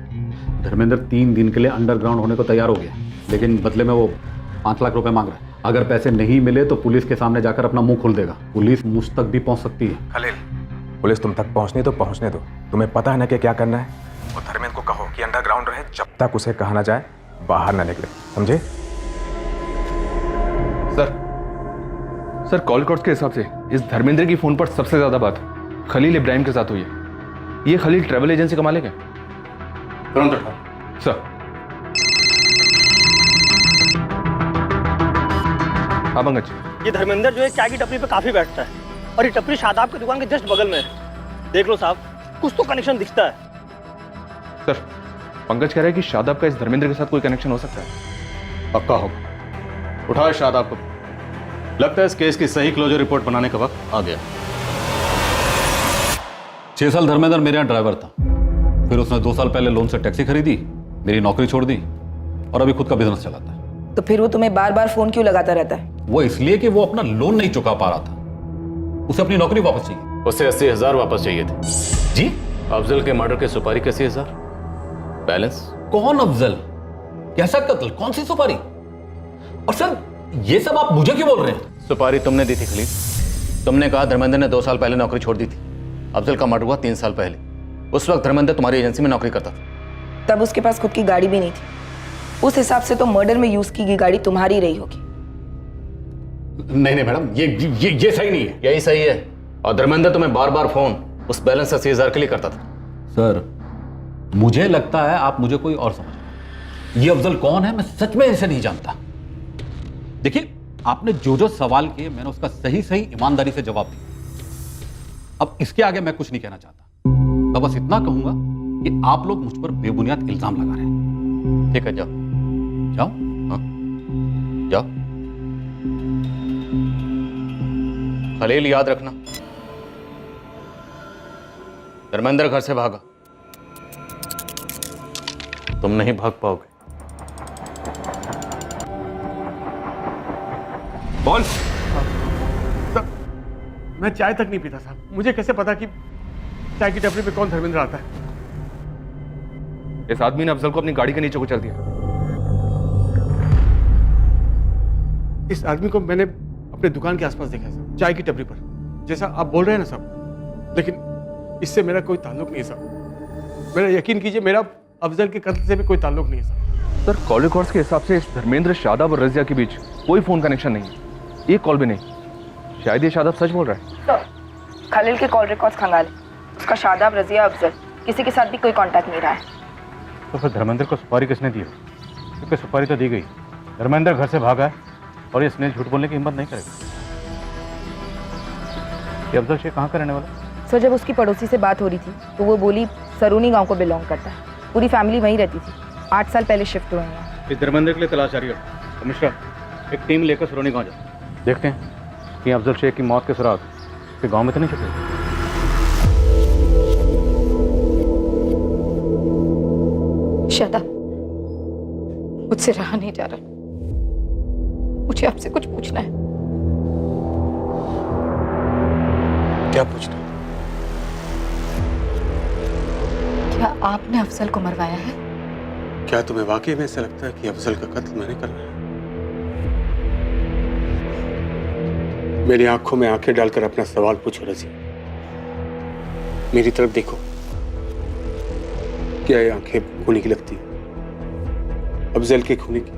[SPEAKER 1] धर्मेंद्र 3 दिन के लिए अंडरग्राउंड होने को तैयार हो गया, लेकिन बदले में वो 5 लाख रुपए मांग रहा है। अगर पैसे नहीं मिले तो पुलिस के सामने जाकर अपना मुंह खोल देगा। पुलिस मुझ तक भी पहुंच सकती है।
[SPEAKER 14] खलील, पुलिस तुम तक पहुंचनी तो पहुंचने दो। तुम्हें पता है ना कि क्या करना है। और धर्मेंद्र को कहो कि अंडरग्राउंड रहे, जब तक उसे कहा ना जाए बाहर ना निकले, समझे?
[SPEAKER 9] सर, कॉल कोड्स के हिसाब से इस धर्मेंद्र की फोन पर सबसे ज्यादा बात खलील इब्राहिम के साथ हुई है। ये खलील ट्रैवल एजेंसी का मालिक है।
[SPEAKER 1] तुरंत उठाओ।
[SPEAKER 9] सर। हाँ पंकज।
[SPEAKER 12] ये धर्मेंद्र जो है चाय की टपरी पे काफी बैठता है, और ये टपरी शादाब की दुकान के जस्ट बगल में है। देख लो साहब, कुछ तो कनेक्शन दिखता है।
[SPEAKER 9] सर, पंकज कह रहा है कि शादाब का इस धर्मेंद्र के साथ कोई कनेक्शन हो सकता है।
[SPEAKER 1] पक्का होगा। उठाओ शादाब को। लगता है इस केस की सही क्लोजर रिपोर्ट बनाने का वक्त आ गया। 6 साल धर्मेंद्र मेरे यहाँ ड्राइवर था, फिर उसने 2 साल पहले लोन से टैक्सी खरीदी, मेरी नौकरी छोड़ दी और अभी खुद का बिजनेस चलाता है।
[SPEAKER 2] तो फिर वो तुम्हें बार बार फोन क्यों लगाता रहता है?
[SPEAKER 1] वो इसलिए कि वो अपना लोन नहीं चुका पा रहा था। उसे अपनी नौकरी वापस चाहिए। उसे 80,000 वापस चाहिए थे। जी? अफजल के मर्डर की सुपारी के 80,000 बैलेंस। कौन अफजल? कैसा कत्ल? कौन सी सुपारी? और सर, ये सब आप मुझे क्यों बोल रहे हैं? सुपारी तुमने दी थी खलील। तुमने कहा धर्मेंद्र ने 2 साल पहले नौकरी छोड़ दी थी। अफजल का मर्डर हुआ 3 साल पहले। उस वक्त धर्मेंद्र तुम्हारी एजेंसी में नौकरी करता था।
[SPEAKER 2] तब उसके पास खुद की गाड़ी भी नहीं थी। उस हिसाब से तो मर्डर में यूज की गई गाड़ी तुम्हारी रही होगी।
[SPEAKER 1] नहीं मैडम, ये सही नहीं है। यही सही है। और धर्मेंद्र तुम्हें बार बार फोन उस बैलेंस 80,000 के लिए करता था। सर, मुझे लगता है आप मुझे कोई और समझ रहे हैं। ये अफजल कौन है, मैं सच में इसे नहीं जानता। देखिए, आपने जो जो सवाल किए मैंने उसका सही ईमानदारी से जवाब दिया। अब इसके आगे मैं कुछ नहीं कहना चाहता। तो बस इतना कहूंगा कि आप लोग मुझ पर बेबुनियाद इल्जाम लगा रहे हैं। ठीक है, जाओ जाओ। हाँ, जाओ। खलील, याद रखना, धर्मेंद्र घर से भागा, तुम नहीं भाग पाओगे।
[SPEAKER 14] बोल। मैं चाय तक नहीं पीता साहब। मुझे कैसे पता कि चाय की टपरी पे कौन धर्मेंद्र आता है?
[SPEAKER 9] इस आदमी ने अफजल को अपनी गाड़ी के नीचे कुचल दिया।
[SPEAKER 14] इस आदमी को मैंने अपने दुकान के आसपास देखा साहब, चाय की टपरी पर, जैसा आप बोल रहे हैं ना साहब। लेकिन इससे मेरा कोई ताल्लुक नहीं है साहब। मेरा यकीन कीजिए, मेरा अफजल के कत्ल से भी कोई ताल्लुक नहीं है साहब।
[SPEAKER 9] सर, कॉल रिकॉर्ड्स के हिसाब से इस धर्मेंद्र, शादाब और रजिया के बीच कोई फोन कनेक्शन नहीं है। एक कॉल भी नहीं। शायद ये शादाब सच बोल रहा है।
[SPEAKER 2] तो खलील के कॉल रिकॉर्ड्स खंगाले। उसका शादाब, रजिया, अफजल किसी के साथ भी कोई कांटेक्ट नहीं रहा है।
[SPEAKER 1] तो फिर धर्मेंद्र को सुपारी किसने दी? क्योंकि सुपारी तो दी गई। धर्मेंद्र घर से भागा है और ये स्नेह झूठ बोलने की हिम्मत नहीं करेगा। ये अफजल शेख कहाँ का रहने वाला?
[SPEAKER 2] सर, जब उसकी पड़ोसी से बात हो रही थी तो वो बोली सरूनी गांव को बिलोंग करता है। पूरी फैमिली वहीं रहती थी। 8 साल पहले शिफ्ट हुए हैं।
[SPEAKER 1] इस धर्मेंद्र के लिए तलाश जारी है। कमिश्नर, एक टीम लेकर सुरनी गाँव जाओ, देखते हैं कि अफजल शेख की मौत के सुराग के गांव में तो नहीं छुपे।
[SPEAKER 2] शादाब, मुझसे रहा नहीं जा रहा, मुझे आपसे कुछ पूछना है।
[SPEAKER 14] क्या पूछना?
[SPEAKER 2] क्या आपने अफजल को मरवाया है?
[SPEAKER 14] क्या तुम्हें वाकई में ऐसा लगता है कि अफजल का कत्ल मैंने करना है? मेरी आंखों में आंखें डालकर अपना सवाल पूछो रज़िया। मेरी तरफ देखो। क्या ये आंखें खूनी की लगती है? अफजल के खूनी की?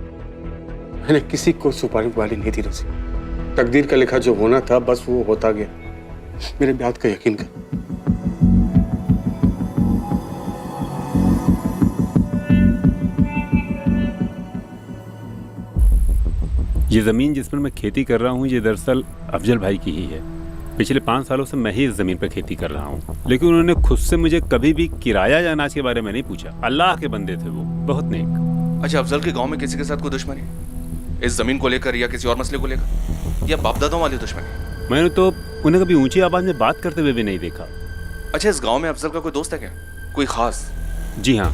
[SPEAKER 14] मैंने किसी को सुपारी वाली नहीं दी रज़िया। तकदीर का लिखा जो होना था बस वो होता गया। मेरे बात का यकीन कर।
[SPEAKER 20] ये ज़मीन जिस पर मैं खेती कर रहा हूँ ये दरअसल अफजल भाई की ही है। पिछले 5 सालों से मैं ही इस ज़मीन पर खेती कर रहा हूँ, लेकिन उन्होंने खुद से मुझे कभी भी किराया या अनाज के बारे में नहीं पूछा। अल्लाह के बंदे थे वो, बहुत नेक।
[SPEAKER 9] अच्छा, अफजल के गांव में किसी के साथ कोई दुश्मनी इस जमीन को लेकर या किसी और मसले को लेकर, या बाप दादों वाली दुश्मनी?
[SPEAKER 20] मैंने तो उन्हें कभी ऊंची आवाज में बात करते हुए भी नहीं देखा।
[SPEAKER 9] अच्छा, इस गांव में अफजल का कोई दोस्त है क्या, कोई खास?
[SPEAKER 20] जी हाँ,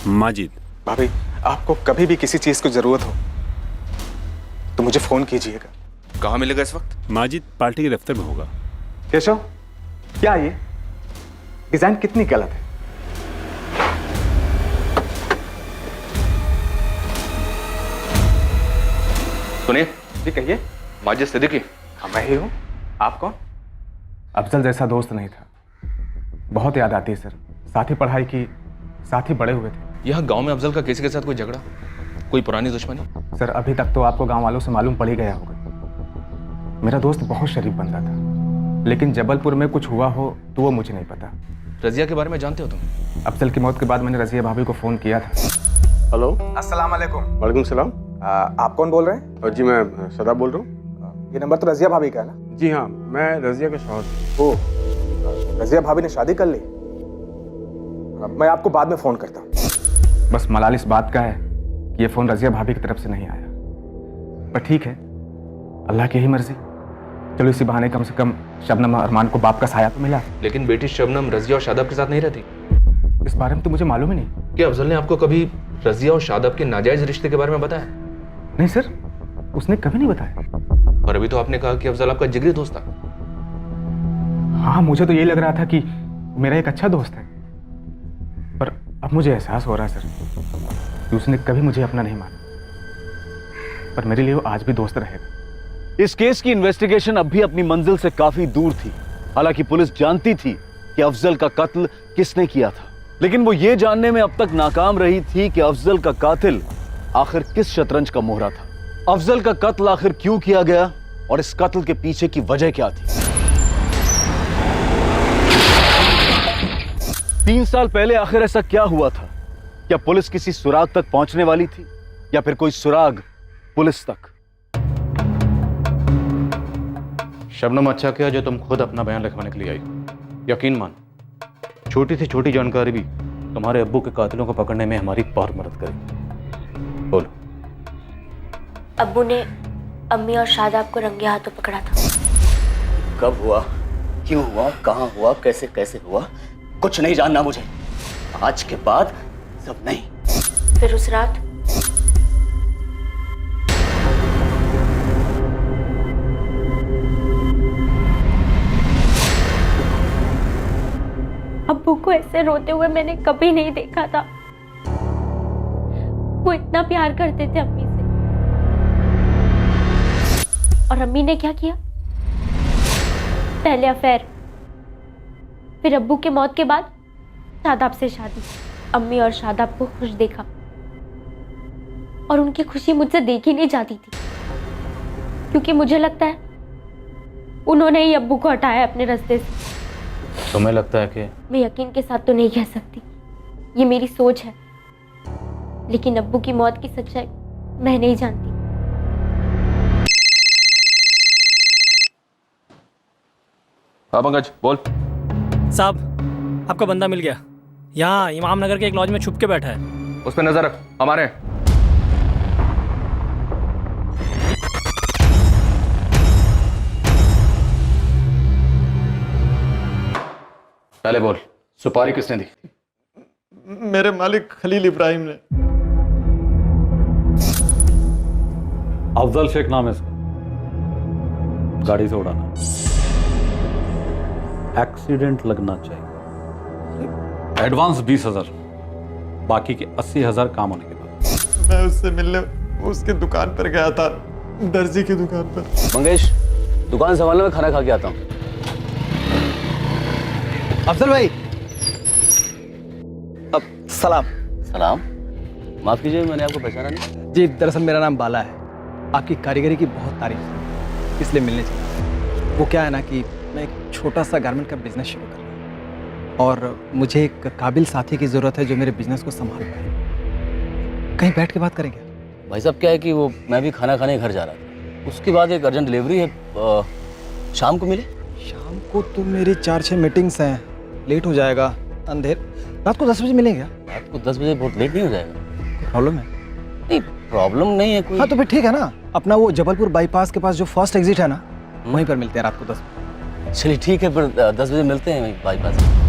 [SPEAKER 20] माजिद।
[SPEAKER 14] भाभी, आपको कभी भी किसी चीज की जरूरत हो तो मुझे फोन कीजिएगा।
[SPEAKER 9] कहाँ मिलेगा इस वक्त?
[SPEAKER 20] माजिद पार्टी के दफ्तर में होगा।
[SPEAKER 14] केशव, क्या ये डिजाइन कितनी गलत है?
[SPEAKER 9] सुनिए
[SPEAKER 14] जी, कहिए।
[SPEAKER 9] माजिद सिद्दीकी।
[SPEAKER 14] हाँ, मैं ही हूँ। आप कौन?
[SPEAKER 21] अफजल जैसा दोस्त नहीं था, बहुत याद आती है सर। साथ ही पढ़ाई की, साथ ही बड़े हुए थे।
[SPEAKER 9] यहाँ गांव में अफजल का किसी के साथ कोई झगड़ा, कोई पुरानी दुश्मनी?
[SPEAKER 21] सर अभी तक तो आपको गांव वालों से मालूम पड़ ही गया होगा। मेरा दोस्त बहुत शरीफ बंदा था, लेकिन जबलपुर में कुछ हुआ हो तो वो मुझे नहीं पता।
[SPEAKER 9] रज़िया के बारे में जानते हो तुम?
[SPEAKER 21] अफजल की मौत के बाद मैंने रज़िया भाभी को फ़ोन किया था।
[SPEAKER 14] हेलो,
[SPEAKER 11] अस्सलाम वालेकुम।
[SPEAKER 14] वालेकुम सलाम।
[SPEAKER 11] आप कौन बोल रहे हैं?
[SPEAKER 14] जी, मैं सदा बोल रहा हूँ।
[SPEAKER 11] ये नंबर तो रज़िया भाभी का है ना?
[SPEAKER 14] जी हाँ, मैं रज़िया का शौहर हूँ।
[SPEAKER 11] ओह, रज़िया भाभी ने शादी कर ली? मैं आपको बाद में फ़ोन करता हूँ।
[SPEAKER 21] बस मलाल इस बात का है कि ये फ़ोन रज़िया भाभी की तरफ से नहीं आया, पर ठीक है, अल्लाह की ही मर्जी। चलो इसी बहाने कम से कम शबनम और अरमान को बाप का साया तो मिला।
[SPEAKER 9] लेकिन बेटी शबनम रज़िया और शादाब के साथ नहीं रहती।
[SPEAKER 21] इस बारे में तो मुझे मालूम ही नहीं।
[SPEAKER 9] क्या अफजल ने आपको कभी रज़िया और शादाब के नाजायज रिश्ते के बारे में बताया?
[SPEAKER 21] नहीं सर, उसने कभी नहीं बताया।
[SPEAKER 9] और अभी तो आपने कहा कि अफजल आपका जिगरी दोस्त था।
[SPEAKER 21] हाँ, मुझे तो यही लग रहा था कि मेरा एक अच्छा दोस्त है, पर अब मुझे एहसास हो रहा है सर कि उसने कभी मुझे अपना नहीं माना, पर मेरे लिए वो आज भी दोस्त रहेगा।
[SPEAKER 3] इस केस की इन्वेस्टिगेशन अब भी अपनी मंजिल से काफी दूर थी। हालांकि पुलिस जानती थी कि अफजल का कत्ल किसने किया था, लेकिन वो ये जानने में अब तक नाकाम रही थी कि अफजल का कातिल आखिर किस शतरंज का मोहरा था। अफजल का कत्ल आखिर क्यों किया गया और इस कत्ल के पीछे की वजह क्या थी। 3 साल पहले आखिर ऐसा क्या हुआ था? क्या पुलिस किसी सुराग तक पहुंचने वाली थी या फिर कोई सुराग पुलिस तक?
[SPEAKER 1] शबनम, अच्छा किया जो तुम खुद अपना बयान लिखवाने के लिए आई। यकीन मान, छोटी सी छोटी जानकारी भी तुम्हारे अब्बू के कातिलों को पकड़ने में हमारी बहुत मदद करेगी। बोलो।
[SPEAKER 4] अब्बू ने अम्मी और शादाब को रंगे हाथों पकड़ा था।
[SPEAKER 17] कब हुआ, क्यों हुआ, कहाँ हुआ, कैसे कैसे हुआ, कुछ नहीं जानना मुझे। आज के बाद सब नहीं।
[SPEAKER 4] फिर उस रात अब्बू को ऐसे रोते हुए मैंने कभी नहीं देखा था। वो इतना प्यार करते थे अम्मी से, और अम्मी ने क्या किया? पहले अफेयर, फिर अब्बू के मौत के बाद शादाब से शादी। अम्मी और शादाब को खुश देखा और उनकी खुशी मुझसे देखी नहीं जाती थी, क्योंकि मुझे लगता है उन्होंने ही अब्बू को हटाया अपने रास्ते से।
[SPEAKER 1] तुम्हें लगता है कि?
[SPEAKER 4] मैं यकीन के साथ तो नहीं कह सकती, ये मेरी सोच है, लेकिन अब्बू की मौत की सच्चाई मैं नहीं जानती।
[SPEAKER 9] हाँ पंकज, बोल।
[SPEAKER 12] साहब, आपका बंदा मिल गया। यहाँ इमाम नगर के एक लॉज में छुप के बैठा है।
[SPEAKER 9] उस पर नजर रख, हमारे।
[SPEAKER 1] पहले बोल, सुपारी किसने दी?
[SPEAKER 14] मेरे मालिक खलील इब्राहिम ने।
[SPEAKER 5] अफजल शेख नाम है इसका, गाड़ी से उड़ाना, एक्सीडेंट लगना चाहिए। एडवांस 20,000, बाकी के 80,000 काम होने के बाद।
[SPEAKER 14] मैं उससे मिलने उसके दुकान पर गया था, दर्जी की दुकान पर।
[SPEAKER 10] मंगेश, दुकान संभालने में खाना खा के आता हूँ।
[SPEAKER 11] अफजल भाई, अब सलाम।
[SPEAKER 10] सलाम। माफ कीजिए, मैंने आपको पहचाना नहीं।
[SPEAKER 11] जी, दरअसल मेरा नाम बाला है। आपकी कारीगरी की बहुत तारीफ है, इसलिए मिलने चला। वो क्या है ना कि मैं एक छोटा सा गारमेंट का बिजनेस शुरू कर रहा हूँ और मुझे एक काबिल साथी की ज़रूरत है जो मेरे बिजनेस को संभाल पाए। कहीं बैठ के बात करेंगे?
[SPEAKER 10] भाई साहब, क्या है कि वो मैं भी खाना खाने घर जा रहा था, उसके बाद एक अर्जेंट डिलीवरी है, शाम को मिले।
[SPEAKER 11] शाम को तो मेरी 4-6 मीटिंग्स हैं, लेट हो जाएगा। अंधेर रात को 10 बजे मिलेंगे?
[SPEAKER 10] रात को 10 बजे बहुत लेट नहीं हो जाएगा?
[SPEAKER 11] प्रॉब्लम है?
[SPEAKER 10] नहीं, प्रॉब्लम नहीं है कोई।
[SPEAKER 11] हाँ तो फिर ठीक है ना, अपना वो जबलपुर बाईपास के पास जो फर्स्ट एग्जिट है ना, वहीं पर मिलते हैं रात को 10 बजे।
[SPEAKER 10] चलिए ठीक है, फिर 10 बजे मिलते हैं वहीं बाईपास।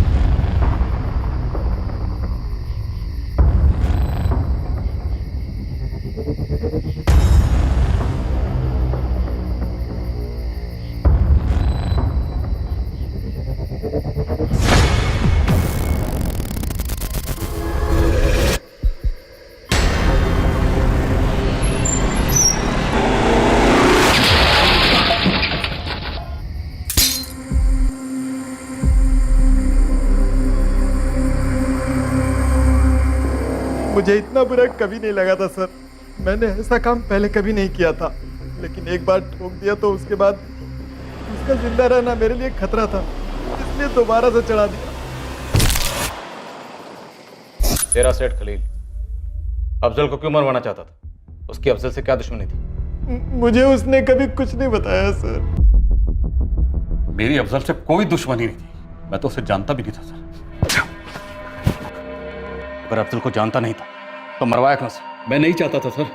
[SPEAKER 14] मुझे इतना बुरा कभी नहीं लगा था सर। मैंने ऐसा काम पहले कभी नहीं किया था, लेकिन एक बार ठोक दिया तो उसके बाद उसका जिंदा रहना मेरे लिए खतरा था, इसलिए दोबारा से चढ़ा दिया।
[SPEAKER 1] तेरा सेठ खलील अफजल को क्यों मरवाना चाहता था? उसकी अफजल से क्या दुश्मनी थी?
[SPEAKER 14] मुझे उसने कभी कुछ नहीं बताया सर।
[SPEAKER 5] मेरी अफजल से कोई दुश्मनी नहीं थी, मैं तो उसे जानता भी नहीं था सर।
[SPEAKER 1] अगर अफजल को जानता नहीं था तो मरवाया क्यों से?
[SPEAKER 5] मैं नहीं चाहता था सर,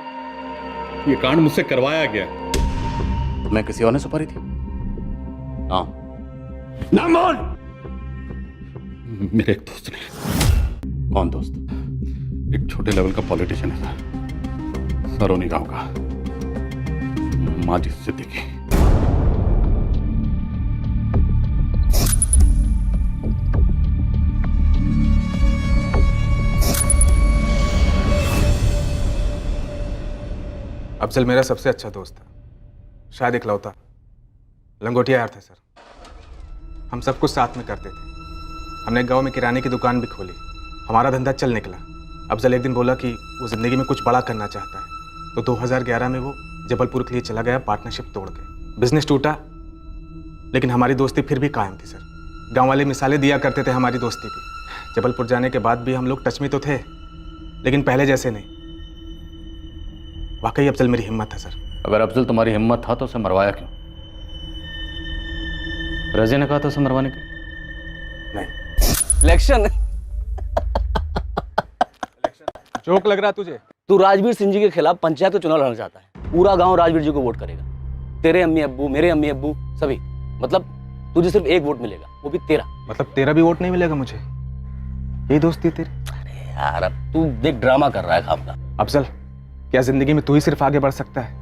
[SPEAKER 5] ये कांड मुझसे करवाया गया।
[SPEAKER 1] तुम्हें किसी और ने सुपारी थी? हाँ।
[SPEAKER 5] नाम बोल। मेरे एक दोस्त ने।
[SPEAKER 1] कौन दोस्त?
[SPEAKER 5] एक छोटे लेवल का पॉलिटिशियन है सर, सरोनी गांव का, माजिद सिद्दीकी।
[SPEAKER 21] अफजल मेरा सबसे अच्छा दोस्त था, शायद इकलौता। लंगोटिया यार था सर। हम सब कुछ साथ में करते थे। हमने गांव में किराने की दुकान भी खोली, हमारा धंधा चल निकला। अफजल एक दिन बोला कि वो ज़िंदगी में कुछ बड़ा करना चाहता है, तो 2011 में वो जबलपुर के लिए चला गया, पार्टनरशिप तोड़ के। बिजनेस टूटा, लेकिन हमारी दोस्ती फिर भी कायम थी सर। गाँव वाले मिसालें दिया करते थे हमारी दोस्ती की। जबलपुर जाने के बाद भी हम लोग टच में तो थे, लेकिन पहले जैसे नहीं। वाकई अफजल मेरी हिम्मत था सर।
[SPEAKER 1] अगर अफजल तुम्हारी हिम्मत था तो उसे मरवाया क्यों? रज़िया ने कहा था उसे मरवाने के लिए?
[SPEAKER 21] नहीं।
[SPEAKER 10] इलेक्शन
[SPEAKER 21] जोक लग रहा तुझे?
[SPEAKER 10] तू राजवीर सिंह जी के खिलाफ पंचायत का चुनाव लड़ना चाहता है। पूरा गांव राजवीर जी को वोट करेगा, तेरे अम्मी अब्बू, मेरे अम्मी अब्बू, सभी। मतलब तुझे सिर्फ एक वोट मिलेगा, वो भी तेरा।
[SPEAKER 21] मतलब तेरा भी वोट नहीं मिलेगा मुझे? यही दोस्ती है तेरी?
[SPEAKER 10] अरे यार, अब तू देख ड्रामा कर रहा है खाम का।
[SPEAKER 21] अफजल, क्या जिंदगी में तू ही सिर्फ आगे बढ़ सकता है,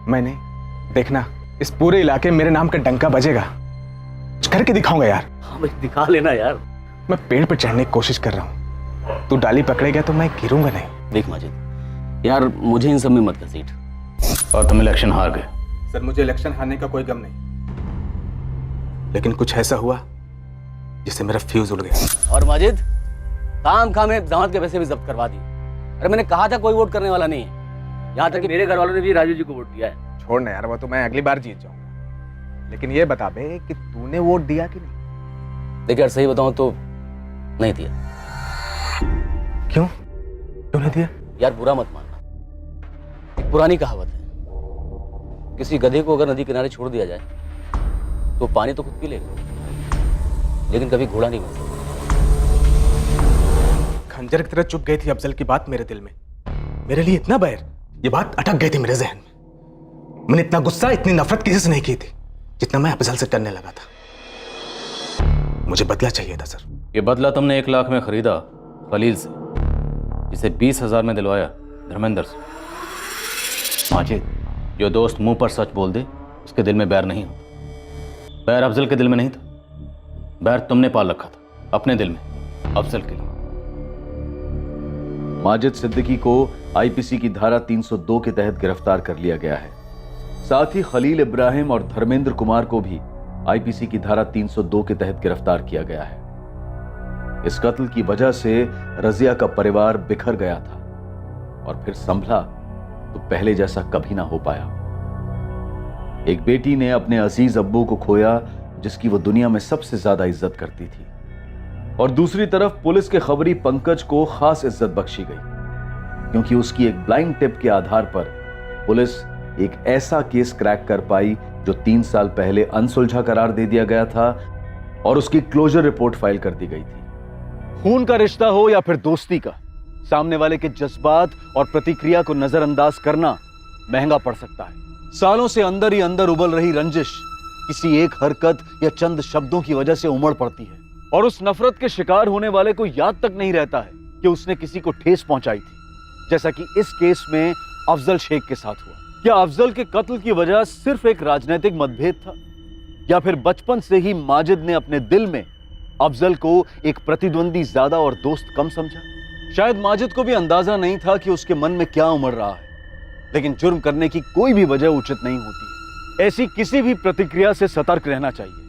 [SPEAKER 21] मैं नहीं? देखना, इस पूरे इलाके में मेरे नाम का डंका बजेगा। कुछ करके दिखाऊंगा यार।
[SPEAKER 10] हाँ भाई, दिखा लेना यार।
[SPEAKER 21] मैं पेड़ पर चढ़ने की कोशिश कर रहा हूँ, तू डाली पकड़ेगा तो मैं गिरूंगा नहीं।
[SPEAKER 10] देख माजिद यार, मुझे इन सब में मत घसीट।
[SPEAKER 1] और तुम इलेक्शन हार गए।
[SPEAKER 21] सर, मुझे इलेक्शन हारने का कोई गम नहीं, लेकिन कुछ ऐसा हुआ जिससे मेरा फ्यूज उड़ गया।
[SPEAKER 10] और माजिद, काम में दामाद के पैसे भी जब्त करवा दिए। अरे मैंने कहा था कोई वोट करने वाला नहीं है। यहाँ तक कि मेरे घर वालों ने भी राजू जी को वोट दिया है।
[SPEAKER 21] छोड़ना यार, वो तो मैं अगली बार जीत जाऊंगा। लेकिन ये बता बे कि तूने वोट दिया कि नहीं?
[SPEAKER 10] देखिए यार, सही बताऊं तो नहीं दिया।
[SPEAKER 21] क्यों? क्यों नहीं दिया?
[SPEAKER 10] यार बुरा मत मानना, एक पुरानी कहावत है, किसी गधे को अगर नदी किनारे छोड़ दिया जाए तो पानी तो खुद पी लेगा, लेकिन कभी घोड़ा नहीं बन सकता।
[SPEAKER 21] खंजर की तरह चुप गई थी अफजल की बात मेरे दिल में। मेरे लिए इतना बैर, ये बात अटक गई थी मेरे जहन में। मैंने इतना गुस्सा, इतनी नफरत किसी से नहीं की थी जितना मैं अफजल से करने लगा था। मुझे बदला चाहिए था सर।
[SPEAKER 1] ये बदला तुमने 1 लाख में खरीदा खलील से, जिसे 20,000 में दिलवाया धर्मेंद्र से। माजिद, जो दोस्त मुंह पर सच बोल दे उसके दिल में बैर नहीं होता। बैर अफजल के दिल में नहीं था, बैर तुमने पाल रखा था अपने दिल में अफजल के लिए।
[SPEAKER 3] माजिद सिद्दीकी को आईपीसी की धारा 302 के तहत गिरफ्तार कर लिया गया है। साथ ही खलील इब्राहिम और धर्मेंद्र कुमार को भी आईपीसी की धारा 302 के तहत गिरफ्तार किया गया है। इस कत्ल की वजह से रजिया का परिवार बिखर गया था और फिर संभला तो पहले जैसा कभी ना हो पाया। एक बेटी ने अपने अजीज अब्बू को खोया जिसकी वो दुनिया में सबसे ज्यादा इज्जत करती थी, और दूसरी तरफ पुलिस के खबरी पंकज को खास इज्जत बख्शी गई क्योंकि उसकी एक ब्लाइंड टिप के आधार पर पुलिस एक ऐसा केस क्रैक कर पाई जो 3 साल पहले अनसुलझा करार दे दिया गया था और उसकी क्लोजर रिपोर्ट फाइल कर दी गई थी। खून का रिश्ता हो या फिर दोस्ती का, सामने वाले के जज्बात और प्रतिक्रिया को नजरअंदाज करना महंगा पड़ सकता है। सालों से अंदर ही अंदर उबल रही रंजिश किसी एक हरकत या चंद शब्दों की वजह से उमड़ पड़ती है और उस नफरत के शिकार होने वाले को याद तक नहीं रहता है कि उसने किसी को ठेस पहुंचाई थी, जैसा कि इस केस में अफजल शेख के साथ हुआ। क्या अफजल के कत्ल की वजह सिर्फ एक राजनीतिक मतभेद था, या फिर बचपन से ही माजिद ने अपने दिल में अफजल को एक प्रतिद्वंदी ज्यादा और दोस्त कम समझा? शायद माजिद को भी अंदाजा नहीं था कि उसके मन में क्या उमड़ रहा है, लेकिन जुर्म करने की कोई भी वजह उचित नहीं होती। ऐसी किसी भी प्रतिक्रिया से सतर्क रहना चाहिए।